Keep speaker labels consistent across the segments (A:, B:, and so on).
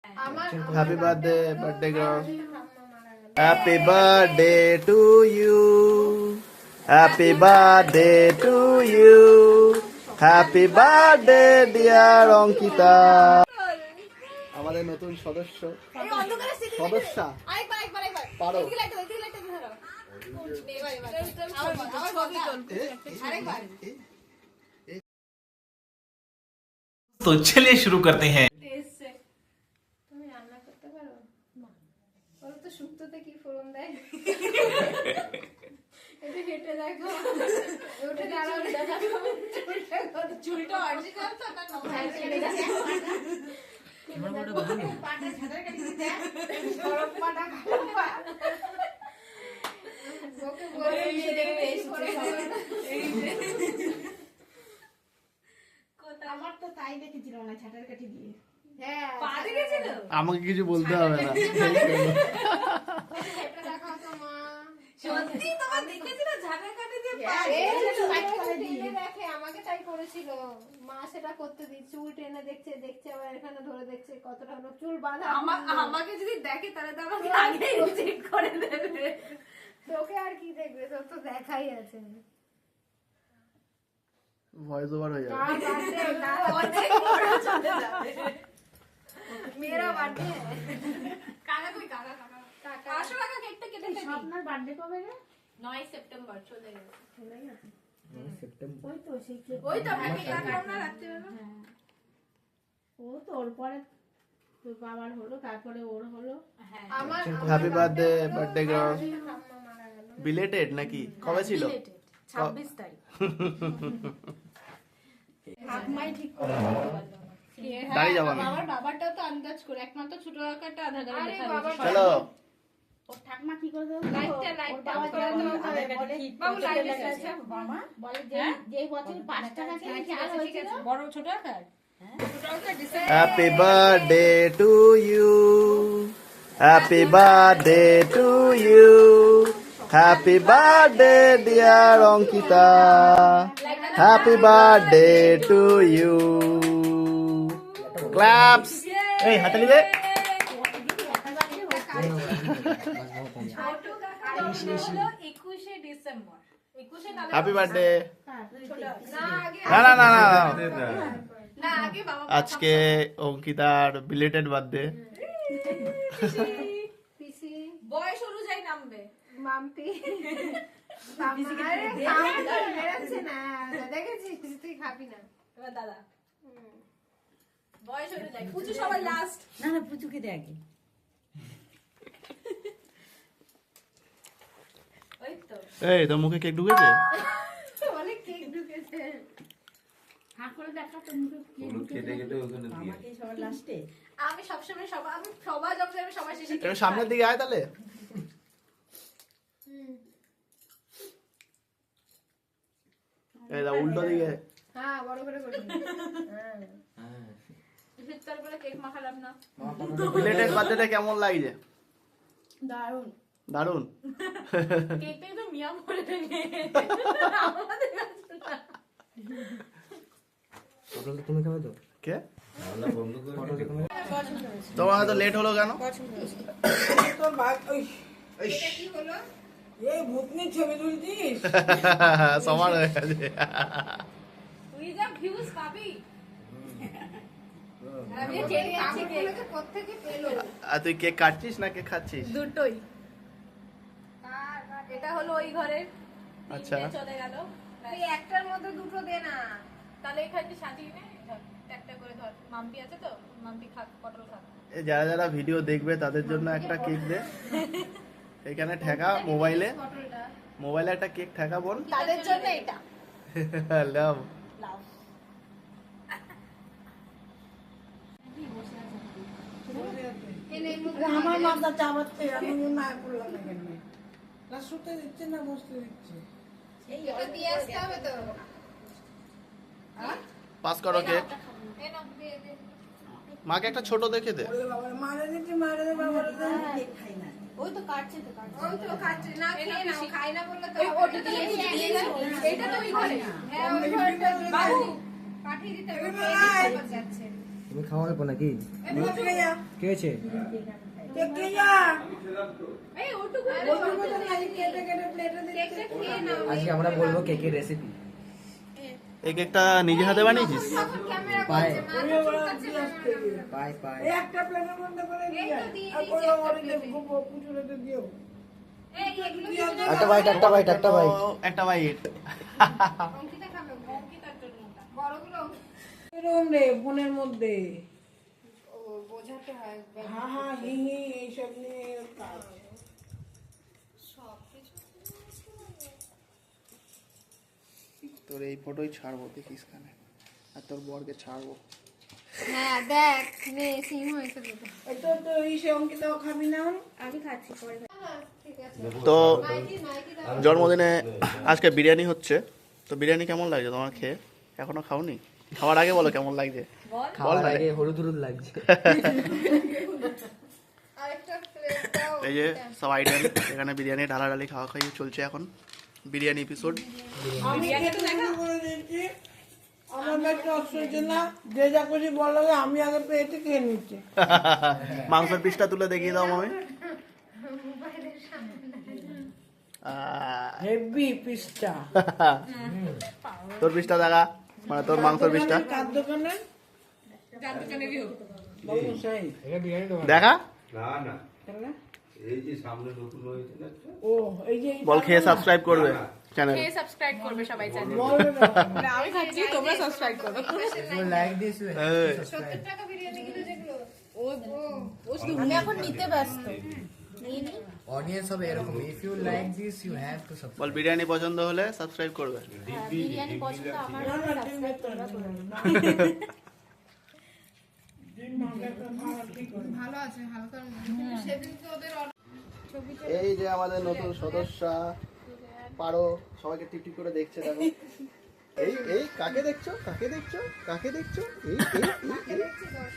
A: Happy birthday, birthday girl. Happy birthday to you. Happy birthday to you. Happy birthday dear Ankita. আমাদের নতুন সদস্য সদস্যা পারো।
B: तो चलिए शुरू करते हैं।
C: তুমি রান্না করতে পারো? ওর তো শুক্তোতে কি ফোড়ন দেয়? এটা হেঁটে দেখো, উঠে দাঁড়াও, চুলটা অরিজিনাল তো, তার নকল ছেড়ে যাচ্ছে। পাটা ছাড়া কাটি দিতে, গরম পাটা গরম পা। ওকে বলে দিয়ে দেখবে এসেছে সবাই।
D: আমার তো তাই দেখেছিল না, ছাটার কাটি দিয়ে।
C: হ্যাঁ,
D: পা দেখেছিল?
A: আমাকে কিছু বলতে হবে না।
C: হেঁটে দেখাও তো মা।
D: সত্যি তোমার দেখেছিল ছাটার কাটি দিয়ে পা?
C: দেখে আমাকে তাই করেছিল মা, সেটা করতে দিই, চুল টেনে দেখছে, দেখছে আবার এখানে ধরে দেখছে কতটা চুল বাঁধা।
D: আমাকে যদি দেখে তাহলে তো আমাকে আগেই রিজেক্ট করে দেবে।
C: তোকে আর কি দেখবে, তোর তো দেখাই আছে।
A: ভয়েস ওভার হয়ে যাবে।
D: অনেক বড় চলে যাবে।
C: মেরা বার্থডে।
D: কাকা কই কাকা? কাকা আসো, কাকা কেকটা কেটে দিই।
C: আপনার বার্থডে কবে রে?
D: 9 সেপ্টেম্বর চলে গেছে।
C: চলে গেছে।
A: সেপ্টেম্বর।
C: ওই তো সেই কেক।
D: ওই তো হ্যাপি কাটলাম না রাত্রে বেলা।
C: ও তো ওর পরে তোর বাবার হলো, তারপরে ওর হলো।
D: হ্যাঁ
C: আমার
A: হ্যাপি বার্থডে বার্থডে গার্ল।
C: ঠাম্মা মারা গেল।
A: বিলেটেড নাকি? কবে ছিল?
D: 26 তারিখ।
C: ঠাম্মাই ঠিক করে
A: দাঁড়িয়ে যাবো আমি।
D: আমার বাবারটাও তো আন্দাজ করে, একমাত্র ছোট কাকাটা আধার কার্ডে
C: আরে
D: লেখা
C: বাবা,
D: রয়েছে।
A: চলো।
D: ওর ঠাকমা কি করে দেবে?
C: লাইটটা
D: বাবা
C: করে
D: বলে,
C: দাও।
D: বাবু লাইট আছে
C: মামা
D: বলে
C: যেই বছর 5 টাকা ছিল চাল হয়েছিল,
D: বড় ছোট card.
A: Happy birthday to you. Happy birthday to you. Happy birthday dear Ankita. Happy birthday to you. Claps. এই হাতালি দে।
D: ছোট কাকা হলো 21শে ডিসেম্বর। 21শে তাহলে
A: হ্যাপি বার্থডে।
D: না আগে
A: না না না না
D: না আগে বাবা
A: আজকে অঙ্কিতার বিলেটেড বার্থডে।
C: পিসি
D: বয়স অনুযায়ী নামবে।
C: মাম্পি আরে খাওয়া বেরাচ্ছে না, দেখেছিস তুই খাবি না।
D: এবার দাদা বয়স অনুযায়ী পুচু সবার লাস্ট।
E: না না পুচুকে দে আগে।
D: ওই তো
A: এই তোর মুখে কেক ঢুকেছে?
C: অনেক কেক ঢুকেছে।
E: হাঁ করে দেখা তো মুখে আমাকে সবার লাস্টে।
D: আমি সবসময় আমি সবার যখন আমি সবার শেষে
A: একটু সামনের দিকে আয় তাহলে। এই দা উল্টো দিকে।
C: হ্যাঁ, বড় করে করবি। হ্যাঁ,
D: শীতকাল বলে কেক মাখালাম না।
A: বিলেটেড বার্থডেটা কেমন লাগছে?
C: দারুণ।
A: দারুণ।
D: কেকটাই তো মিয়া পড়ে গেছে আমাদের কাছে না।
A: কে? তোমার হয়তো লেট হলো কেন?
C: এটা কি হলো?
A: সমান হয়ে গেছে।
D: তুই যা ভিউজ পাবি। আর আমি কেক খাচ্ছি,
C: কাপড়গুলোকে কোত্থেকে পেলো?
A: আর তুই কেক কাটছিস না কেক খাচ্ছিস?
D: দুটোই। এটা হলো ওই ঘরের।
A: আচ্ছা।
D: তিনটে চলে গেল।
C: তুই একটার মধ্যে দুটো দে না।
D: তাহলে এখানে সাজিয়ে নে, ধর একটা করে ধর। মাম্পি আছে তো, মাম্পি খাক, পটল খাক।
A: এই যারা যারা ভিডিও দেখবে তাদের জন্য একটা কেক দে। এখানে ঠেকা মোবাইলে,
C: পটলটা
A: মোবাইলে একটা কেক ঠেকা বোন।
D: তাদের জন্য এটা।
A: লাভ।
D: লাভ।
C: এনে মুখ
E: আমার মাথা চাবাচ্ছে, আমি না করলাম না কেন? না শুতে দিচ্ছে না বসতে দিচ্ছে।
C: এটা দিয়ে আসতে হবে তো।
A: পাস করো কেক।
C: এ নাও, দিয়ে দে।
A: মাকে একটা ছোট দেখে দে।
E: বলে বাবা মারে দিচ্ছে, মারে দে বাবা রে। কেক খাই না।
C: ওই তো কাটছে। না খেয়ে নাও, খাই না বললে তো
D: ওই ওটা দিয়ে দিয়ে দাও। এটা তো ওই ঘরে।
C: হ্যাঁ, ওই ঘরটা বাবু পাঠিয়ে দিতে হবে, খেয়ে নিতে যাচ্ছে।
F: তুমি খাওয়াবে নাকি?
E: কে যা
F: কে আছে?
E: কে যা
D: এই ওটুকু
E: ওটুকু তো খালি কেটে কেটে প্লেটে দিতে
D: কেকটা খেয়ে নাও
F: আজকে আমরা বলবো কেকের রেসিপি।
A: এই কেকটা নিজে হাতে বানিয়েছিস?
C: ক্যামেরা
F: পায়ে
E: পাই
F: পায়ে
E: এই একটা প্লেটের মধ্যে করে
C: এই
E: দিয়ে
C: তো দিয়ে
E: আর
C: দিয়েছি
E: কোনো
C: একটা
E: অনেক
C: প্লেটে।
E: পুজোতে দিও
C: এই এগুলো
F: একটা বাইট একটা বাইট একটা বাইট।
A: ও, একটা বাইট।
C: অঙ্কিতা খাবে অঙ্কিতার জন্য ওটা। বড়গুলো
E: এরকম রে ফোনের মধ্যে
C: ও বোঝাতে হয়
E: হ্যাঁ হি হি এইসব নিয়ে কাজ।
A: তোর এই ফটোই ছাড়বো দেখিস কানে, আর তোর বরকে ছাড়বো।
C: হ্যাঁ দেখ নে সিম হয়েছে দুটো
E: এটা তো ইসে অঙ্কিতাও খাবি না
C: আমি খাচ্ছি পরে ঠিক আছে
A: তো
C: নাইটি নাইটি দাও
A: জন্মদিনে আজকে বিরিয়ানি হচ্ছে, তো বিরিয়ানি কেমন লাগছে তোমার খেয়ে? এখনো খাওনি? খাওয়ার আগে বলো কেমন লাগছে।
F: খাওয়ার আগে হলুদ হলুদ লাগছে।
C: আরেকটা প্লেট দাও
A: এই যে সব আইটেম এখানে বিরিয়ানি ঢালাঢালি খাওয়া খাওয়ি চলছে এখন, বিরিয়ানি এপিসোড।
E: আমি খেতে শুরু করে দিচ্ছি। আমার পেটে অসহ্য না, যে যা খুশি বলো, আমি আগে পেটে খেয়ে নিচ্ছি।
A: মাংসের পিসটা তুলে দেখিয়ে দাও মামি।
E: হেভি পিসটা।
A: তোর পিসটা দেখা, মানে তোর মাংসের পিসটা
E: কার দোকানে?
D: যার দোকানেরই হোক
E: বাবু সাই।
A: দেখা।
G: না না
E: তাহলে?
G: এই যে সামনে নতুন হয়েছে না একটা?
E: ও এই যে
A: বল খেয়ে সাবস্ক্রাইব করবে চ্যানেল।
D: খেয়ে সাবস্ক্রাইব করবে সবাই জানে
E: বলবে না।
D: আমি খাচ্ছি তোমরা সাবস্ক্রাইব করো
F: লাইক দিস।
C: 70 টাকা বিরিয়ানি কিলো যেগুলো
D: আমি এখন নিতে ব্যস্ত
F: অডিয়েন্স হবে এরকম, if you like this you have to subscribe.
A: বল বিরিয়ানি পছন্দ হলে সাবস্ক্রাইব করবে।
D: বিরিয়ানি পছন্দ আমার
E: না, না, ডিমের তরকারি না। ডিম ভাজাটা খাওয়া ঠিক হয়।
C: ভালো আছে হালকা সেদিন তো ওদের
A: এই যে আমাদের নতুন সদস্যা পারো, সবাইকে টিপ টিপ করে দেখছে দেখো। এই এই কাকে দেখছো, কাকে দেখছো, কাকে দেখছো? এই এই এই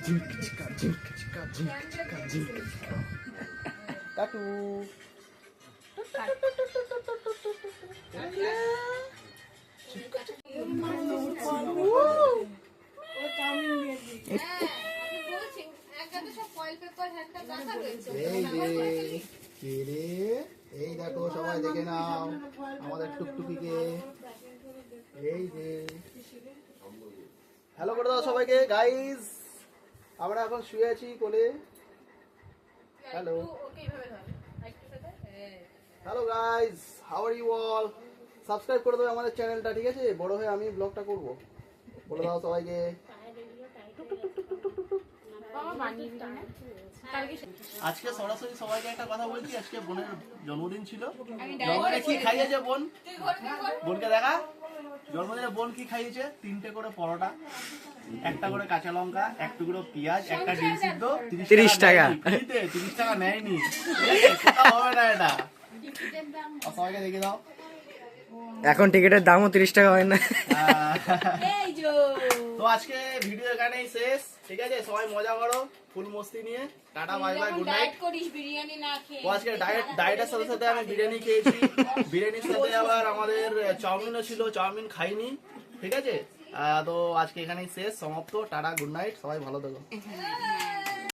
A: ঝিকচিকা ঝিকচিকা ঝিকচিকা ঝিকচিকা কাটু।
E: ও চাউমিন দিয়ে দিই।
C: আমি বলছি একসাথে সব ফয়েল পেপার হ্যান্ডটা রাখা রয়েছে
A: এই যে কে রে, এই দেখো সবাই দেখে নাও আমাদের টুকটুকিকে। এই যে হ্যালো করে দাও সবাইকে গাইস, আমরা এখন শুয়ে আছি কোলে। হ্যালো
D: ওকে এইভাবে ধর একটু সাথে
A: hello guys, how are you all? Subscribe করে দেবে আমাদের চ্যানেলটা, ঠিক আছে? বড় হয়ে আমি ব্লগটা করব, বলে দাও সবাইকে। আজকে সরাসরি সবাইকে একটা কথা বলছি, আজকে বোনের জন্মদিন ছিল। জন্মদিনে কি খাইয়েছে বোন? বোনকে দেখা, জন্মদিনে বোন কি খাইয়েছে? 3টে করে পরোটা, একটা করে কাঁচা লঙ্কা, এক টুকরো পেঁয়াজ, একটা ডিম সিদ্ধ।
F: 30 টাকা।
A: 30 টাকা নেয়নি, ঠিক আছে? কোথাও হবে না এটা। আর সবাইকে দেখে দাও।
F: এখন টিকিটের দামও 30 টাকা হয় না।
A: তো আজকে ভিডিও এখানেই শেষ, ঠিক আছে? সবাই মজা করো ফুল মস্তি নিয়ে। Tata bye bye, good night.
D: করিস বিরিয়ানি না খেয়ে
A: ও আজকে ডায়েটের সাথে সাথে আমি বিরিয়ানি খেয়েছি, বিরিয়ানির সাথে আবার আমাদের চাউমিনও ছিল, চাউমিন খাইনি, ঠিক আছে? তো আজকে এখানেই শেষ, সমাপ্ত। টাটা, গুড নাইট, সবাই ভালো থেকো।